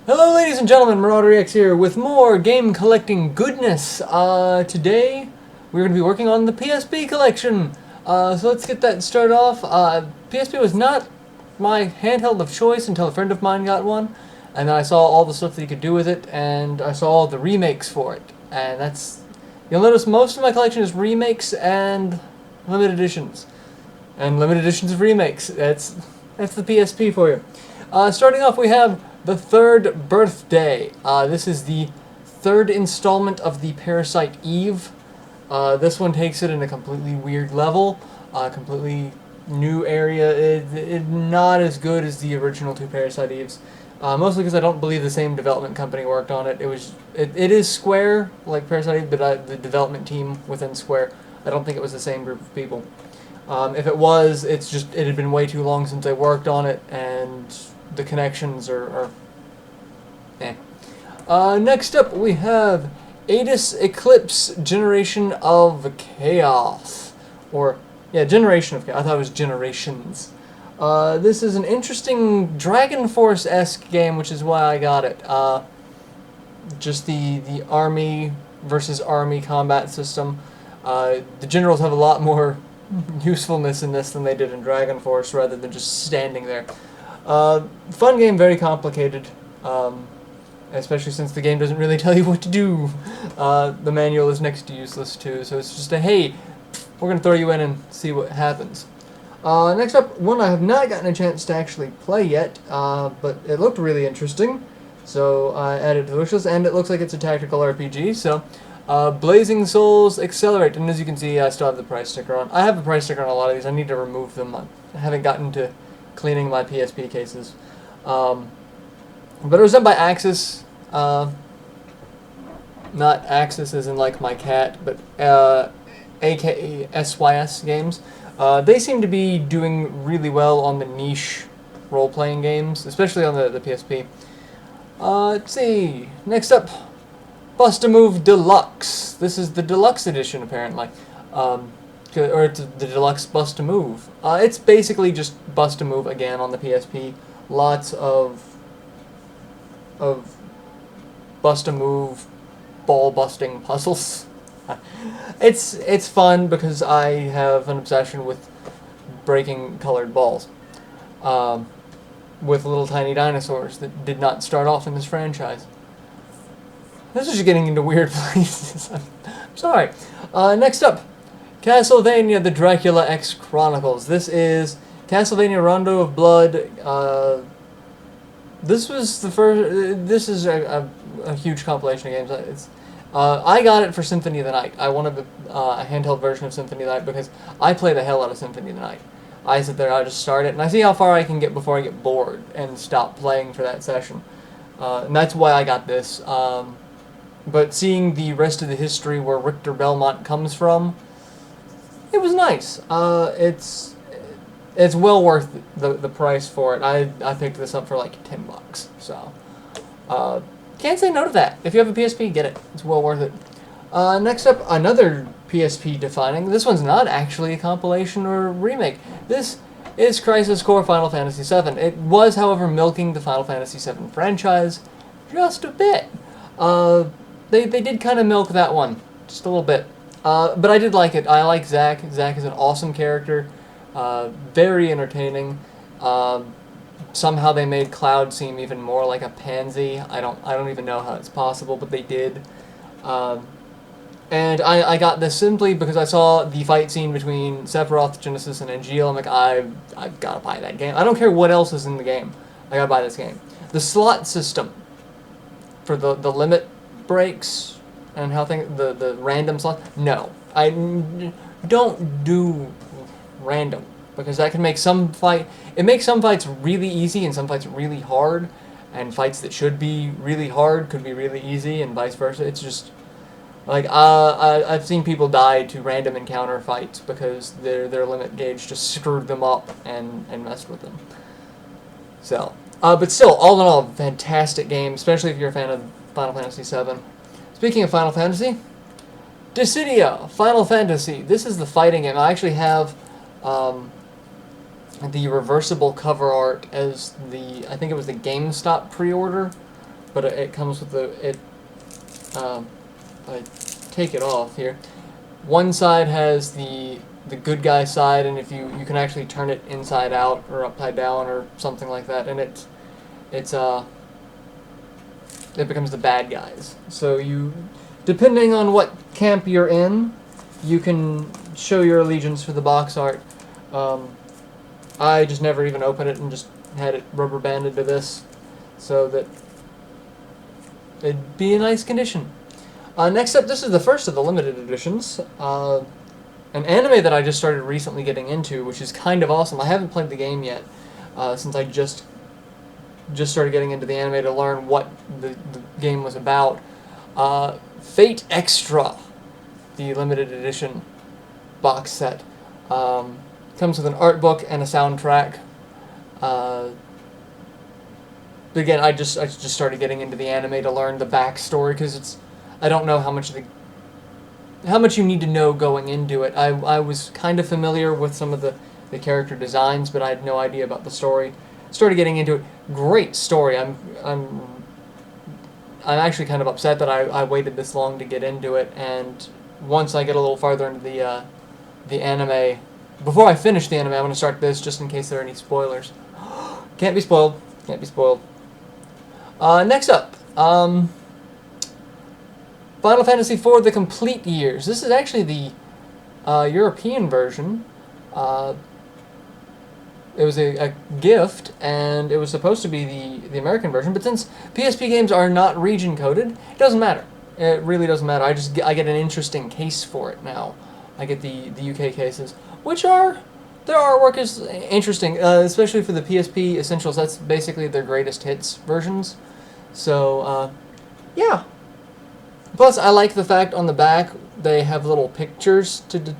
Hello ladies and gentlemen, MarauderEX here with more game collecting goodness. Today we're going to be working on the PSP collection. So let's get that started off. PSP was not my handheld of choice until a friend of mine got one. And then I saw all the stuff that you could do with it, and I saw all the remakes for it. And you'll notice most of my collection is remakes and limited editions. And limited editions of remakes. That's the PSP for you. Starting off, we have The Third Birthday. This is the third installment of the Parasite Eve. This one takes it in a completely weird level, completely new area. It's not as good as the original two Parasite Eves, mostly because I don't believe the same development company worked on it. It is Square, like Parasite Eve, but the development team within Square, I don't think it was the same group of people. If it was, it had been way too long since I worked on it, and the connections are eh. Next up, we have Aegis Eclipse Generation of Chaos. Generation of Chaos. I thought it was Generations. This is an interesting Dragon Force-esque game, which is why I got it. Just the army versus army combat system. The generals have a lot more usefulness in this than they did in Dragon Force, rather than just standing there. Fun game, very complicated, especially since the game doesn't really tell you what to do. The manual is next to useless too, so it's just hey, we're going to throw you in and see what happens. Next up, one I have not gotten a chance to actually play yet, but it looked really interesting, so I added it to the wishlist, and it looks like it's a tactical RPG, so Blazing Souls Accelerate, and as you can see, I still have the price sticker on. I have a price sticker on a lot of these. I need to remove them. I haven't gotten to cleaning my PSP cases. But it was done by Axis. Not Axis as in like my cat, but aka SYS games. They seem to be doing really well on the niche role-playing games, especially on the PSP. Let's see. Next up, Bust-A-Move Deluxe. This is the deluxe edition, apparently. Or it's the deluxe Bust-A-Move. It's basically just Bust-A-Move again on the PSP. Lots of Bust-A-Move ball-busting puzzles. It's fun because I have an obsession with breaking colored balls. With little tiny dinosaurs that did not start off in this franchise. This is just getting into weird places. I'm sorry. Next up, Castlevania: The Dracula X Chronicles. This is Castlevania Rondo of Blood. This was the first. This is a huge compilation of games. I got it for Symphony of the Night. I wanted a handheld version of Symphony of the Night because I play the hell out of Symphony of the Night. I sit there, I just start it, and I see how far I can get before I get bored and stop playing for that session. And that's why I got this. But seeing the rest of the history where Richter Belmont comes from, it was nice. It's well worth the price for it. I picked this up for like $10, so can't say no to that. If you have a PSP, get it. It's well worth it. Next up, another PSP defining. This one's not actually a compilation or a remake. This is Crisis Core Final Fantasy VII. It was, however, milking the Final Fantasy VII franchise just a bit. They did kind of milk that one, just a little bit. But I did like it. I like Zack. Zack is an awesome character, very entertaining. Somehow they made Cloud seem even more like a pansy. I don't even know how it's possible, but they did. And I got this simply because I saw the fight scene between Sephiroth, Genesis, and Angeal. I'm like, I've got to buy that game. I don't care what else is in the game. I got to buy this game. The slot system for the limit breaks and how the random slots. No, I don't do random because that can make some fight. It makes some fights really easy and some fights really hard, and fights that should be really hard could be really easy, and vice versa. It's just like I've seen people die to random encounter fights because their limit gauge just screwed them up and messed with them. So, but still, all in all, fantastic game, especially if you're a fan of Final Fantasy VII. Speaking of Final Fantasy, Dissidia Final Fantasy. This is the fighting game. I actually have the reversible cover art as I think it was the GameStop pre-order but it comes with I take it off here. One side has the good guy side, and if you can actually turn it inside out or upside down or something like that, and it becomes the bad guys. So depending on what camp you're in, you can show your allegiance for the box art. I just never even opened it and just had it rubber banded to this so that it'd be a nice condition. Next up, this is the first of the limited editions. An anime that I just started recently getting into, which is kind of awesome. I haven't played the game yet, since I just started getting into the anime to learn what the game was about. Fate Extra, the limited edition box set. Comes with an art book and a soundtrack. But again, I just started getting into the anime to learn the backstory, because I don't know how much you need to know going into it. I was kind of familiar with some of the character designs, but I had no idea about the story. Started getting into it. Great story. I'm actually kind of upset that I waited this long to get into it, and once I get a little farther into the anime, before I finish the anime, I'm going to start this just in case there are any spoilers. Can't be spoiled. Can't be spoiled. Next up, Final Fantasy IV: The Complete Years. This is actually the European version. It was a gift, and it was supposed to be the American version, but since PSP games are not region coded, it doesn't matter. It really doesn't matter. I get an interesting case for it now. I get the UK cases, which their artwork is interesting, especially for the PSP Essentials. That's basically their greatest hits versions. So, yeah. Plus, I like the fact on the back they have little pictures to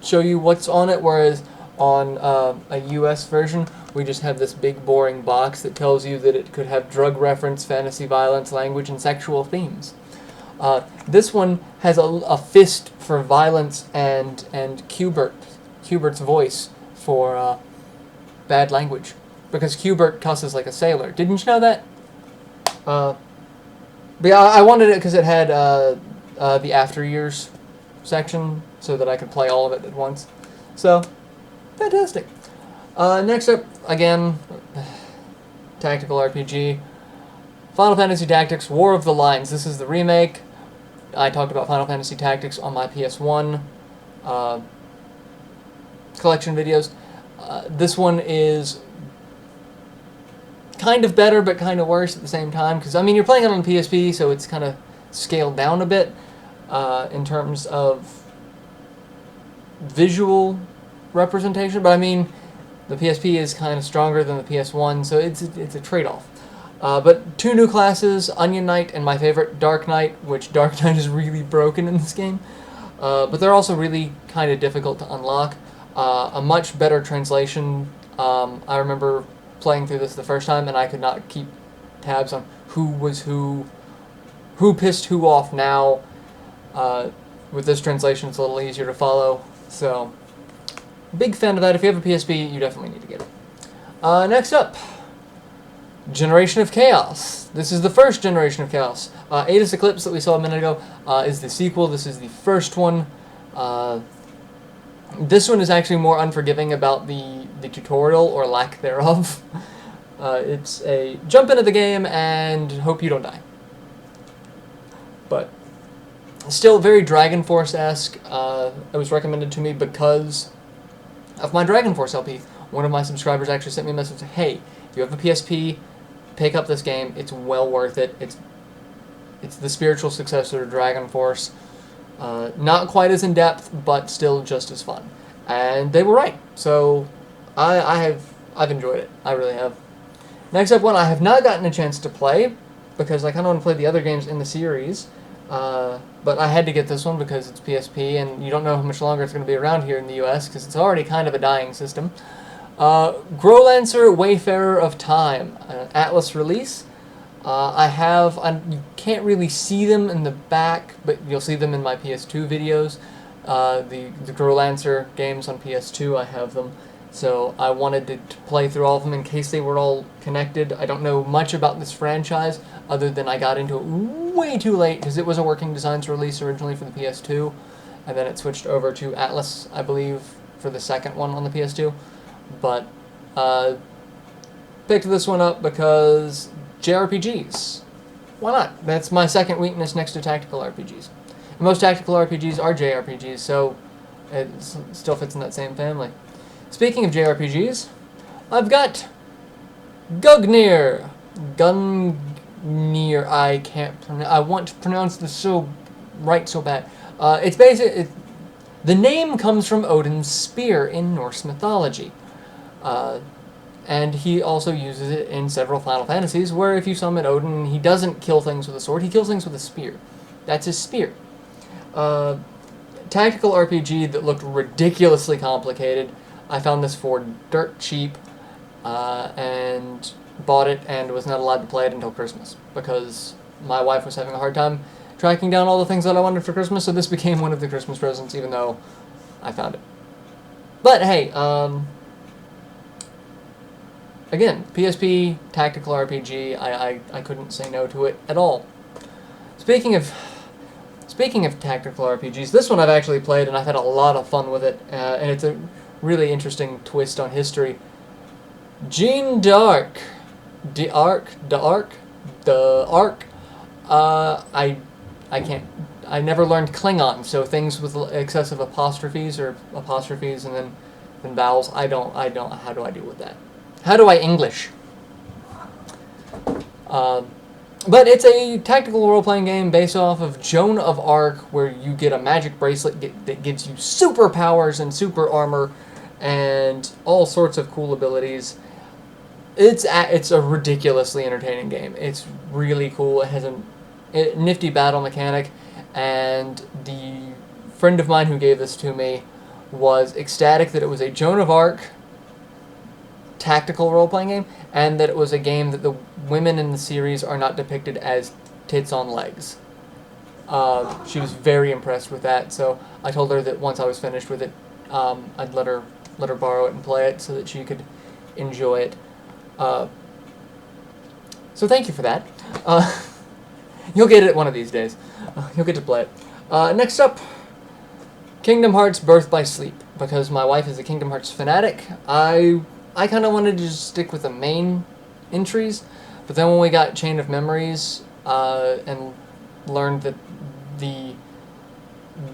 show you what's on it, whereas on a US version, we just have this big boring box that tells you that it could have drug reference, fantasy violence, language, and sexual themes. This one has a fist for violence and Cubert's voice for bad language, because Cubert cusses like a sailor. Didn't you know that? But yeah, I wanted it because it had the After Years section, so that I could play all of it at once. So, fantastic. Next up, again, tactical RPG. Final Fantasy Tactics: War of the Lines. This is the remake. I talked about Final Fantasy Tactics on my PS1 collection videos. This one is kind of better, but kind of worse at the same time, because, I mean, you're playing it on the PSP, so it's kind of scaled down a bit in terms of visual representation, but I mean, the PSP is kind of stronger than the PS1, so it's a trade-off. But two new classes, Onion Knight and my favorite, Dark Knight, which Dark Knight is really broken in this game. But they're also really kind of difficult to unlock. A much better translation. I remember playing through this the first time, and I could not keep tabs on who was who pissed who off now. With this translation, it's a little easier to follow. So, big fan of that. If you have a PSP, you definitely need to get it. Next up, Generation of Chaos. This is the first Generation of Chaos. Ada's Eclipse that we saw a minute ago is the sequel. This is the first one. This one is actually more unforgiving about the tutorial, or lack thereof. It's a jump into the game and hope you don't die. But still very Dragon Force-esque. It was recommended to me because of my Dragon Force LP. One of my subscribers actually sent me a message saying, hey, if you have a PSP, pick up this game. It's well worth it. It's the spiritual successor to Dragon Force. Not quite as in-depth, but still just as fun. And they were right. So I've enjoyed it. I really have. Next up, one I have not gotten a chance to play because I kind of want to play the other games in the series. But I had to get this one because it's PSP, and you don't know how much longer it's going to be around here in the US because it's already kind of a dying system. Growlancer Wayfarer of Time, an Atlas release. You can't really see them in the back, but you'll see them in my PS2 videos. The Growlancer games on PS2, I have them. So I wanted to play through all of them in case they were all connected. I don't know much about this franchise other than I got into it way too late because it was a Working Designs release originally for the PS2, and then it switched over to Atlas, I believe, for the second one on the PS2. But picked this one up because JRPGs. Why not? That's my second weakness next to tactical RPGs. And most tactical RPGs are JRPGs, so it still fits in that same family. Speaking of JRPGs, I've got Gungnir. Gungnir. I can't pronounce. I want to pronounce this so bad. It's basically the name comes from Odin's spear in Norse mythology, and he also uses it in several Final Fantasies. Where if you summon Odin, he doesn't kill things with a sword; he kills things with a spear. That's his spear. Tactical RPG that looked ridiculously complicated. I found this for dirt cheap, and bought it and was not allowed to play it until Christmas because my wife was having a hard time tracking down all the things that I wanted for Christmas, so this became one of the Christmas presents even though I found it. But hey, again, PSP tactical RPG, I couldn't say no to it at all. Speaking of tactical RPGs, this one I've actually played and I've had a lot of fun with it, and it's a really interesting twist on history. Jeanne d'Arc. I never learned Klingon, so things with excessive apostrophes and then vowels, how do I deal with that? How do I English? But it's a tactical role-playing game based off of Joan of Arc, where you get a magic bracelet that gives you superpowers and super armor and all sorts of cool abilities. It's a ridiculously entertaining game. It's really cool. It has a nifty battle mechanic, and the friend of mine who gave this to me was ecstatic that it was a Joan of Arc tactical role-playing game, and that it was a game that the women in the series are not depicted as tits on legs. She was very impressed with that, so I told her that once I was finished with it, I'd let her borrow it and play it so that she could enjoy it. So thank you for that. You'll get it one of these days. You'll get to play it. Next up, Kingdom Hearts Birth by Sleep. Because my wife is a Kingdom Hearts fanatic, I kind of wanted to just stick with the main entries, but then when we got Chain of Memories and learned that the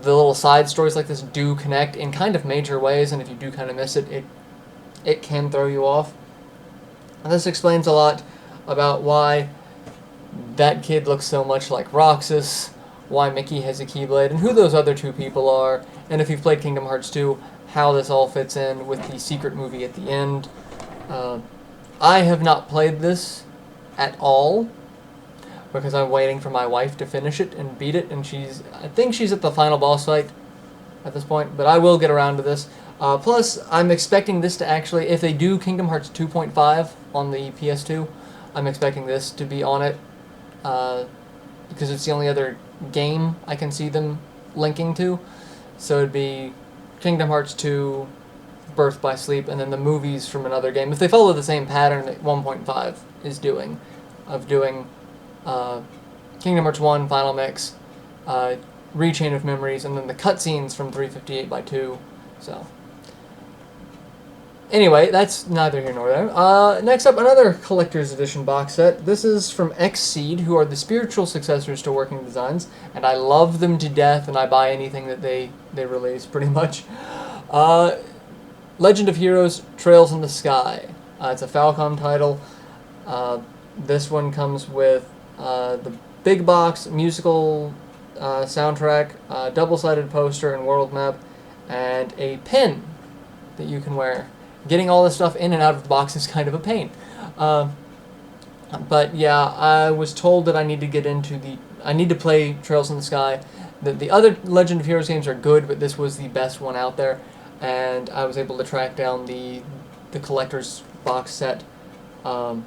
little side stories like this do connect in kind of major ways, and if you do kind of miss it, it can throw you off. And this explains a lot about why that kid looks so much like Roxas, why Mickey has a Keyblade, and who those other two people are, and if you've played Kingdom Hearts 2, how this all fits in with the secret movie at the end. I have not played this at all because I'm waiting for my wife to finish it and beat it, and I think she's at the final boss fight at this point, but I will get around to this. Plus, I'm expecting this to actually, if they do Kingdom Hearts 2.5 on the PS2, I'm expecting this to be on it because it's the only other game I can see them linking to. So it'd be Kingdom Hearts 2, Birth by Sleep, and then the movies from another game. If they follow the same pattern that 1.5 is doing, of doing Kingdom Hearts 1, Final Mix, Chain of Memories, and then the cutscenes from 358 by 2. So, anyway, that's neither here nor there. Next up, another collector's edition box set. This is from Xseed, who are the spiritual successors to Working Designs, and I love them to death, and I buy anything that they release, pretty much. Legend of Heroes, Trails in the Sky. It's a Falcom title. This one comes with the big box, musical soundtrack, double-sided poster and world map, and a pin that you can wear. Getting all this stuff in and out of the box is kind of a pain. But yeah, I was told that I need to play Trails in the Sky. The other Legend of Heroes games are good, but this was the best one out there, and I was able to track down the collector's box set for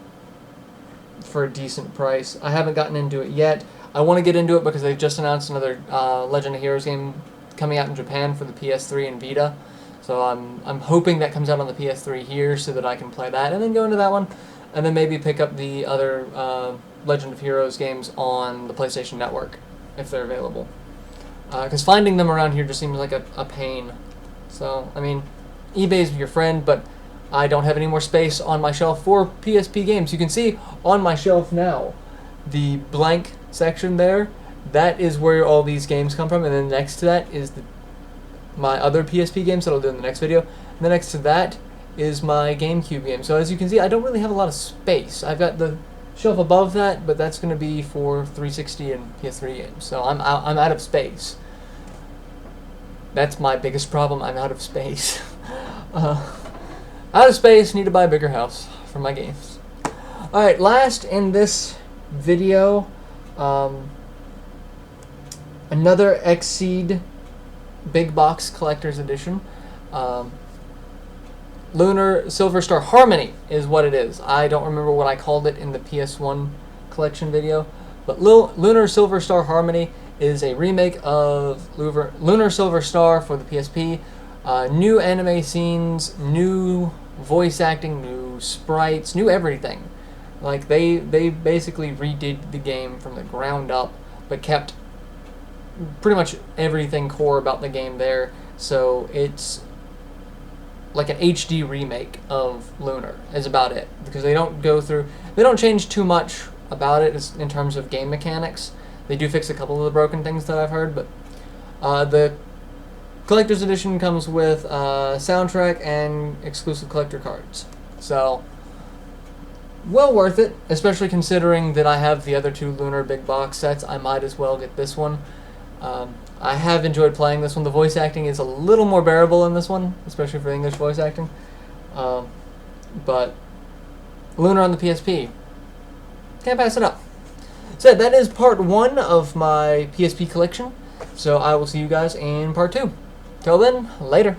a decent price. I haven't gotten into it yet. I want to get into it because they've just announced another Legend of Heroes game coming out in Japan for the PS3 and Vita. So I'm hoping that comes out on the PS3 here so that I can play that and then go into that one, and then maybe pick up the other Legend of Heroes games on the PlayStation Network if they're available. Because finding them around here just seems like a pain. So, I mean, eBay's your friend, but I don't have any more space on my shelf for PSP games. You can see on my shelf now, the blank section there, that is where all these games come from, and then next to that is my other PSP games that I'll do in the next video, and then next to that is my GameCube game. So as you can see, I don't really have a lot of space. I've got the shelf above that, but that's going to be for 360 and PS3 games, so I'm out of space. That's my biggest problem. I'm out of space. Out of space, need to buy a bigger house for my games. Alright, last in this video, another Exceed Big Box Collector's Edition. Lunar Silver Star Harmony is what it is. I don't remember what I called it in the PS1 collection video, but Lunar Silver Star Harmony is a remake of Lunar Silver Star for the PSP. New anime scenes, new voice acting, new sprites, new everything. Like they basically redid the game from the ground up, but kept pretty much everything core about the game there. So it's like an HD remake of Lunar is about it, because they don't change too much about it in terms of game mechanics. They do fix a couple of the broken things that I've heard, but the Collector's Edition comes with soundtrack and exclusive collector cards. So, well worth it, especially considering that I have the other two Lunar big box sets. I might as well get this one. I have enjoyed playing this one. The voice acting is a little more bearable in this one, especially for English voice acting. But Lunar on the PSP, can't pass it up. So that is part 1 of my PSP collection. So I will see you guys in part 2. Till then, later.